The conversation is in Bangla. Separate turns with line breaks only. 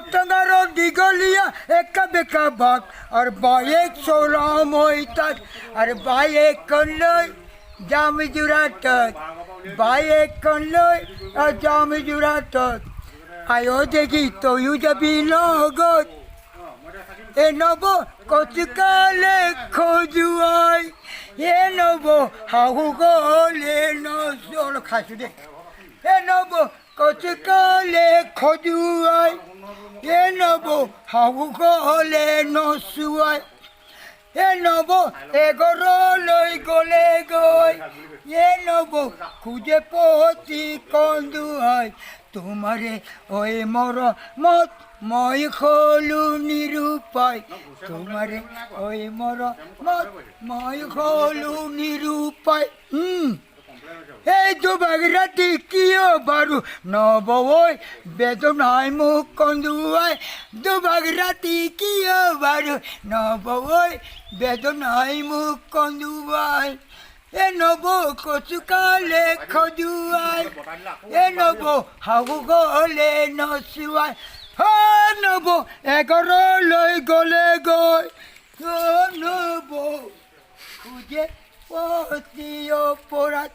পতঙ্গারো দিগলিয়া একা বেকা বাঘ আর বায়ে সোলাম হইতাক আর বায়ে কলই জামি জুরাতক বায়ে কলই আর জামি জুরাতক আয়ো দেখি তয়ু যাবি লগত এ নব কচকালে খোজুয়াই এ নব হাহু গলে নসল খাসু দে এ নব কচকালে খোজুয়াই এ নব হাহু গলে নসুয়াই এ নব এগরলৈ গলে গৈ এ নব খুঁজে পতি কন্দুয়াই তোমারে ওই মর মত মই খলু নিরূপায় তোমারে ওই মর মত মই খলু নিরূপায় এই দুবাগ রাতি কিয় বারু নবই বেদনায় মুখ কন্দুয়ায় দুবাগ রাতি কিয় বারু নবই বেদনায় মুখ কন্দুয়ায় এ নব কচুকালে খজুয়াই এ নব হাগু গলে নচুয়াই হে নব এগরলৈ গলে গৈ নব খুঁজে পতি অপৰাধ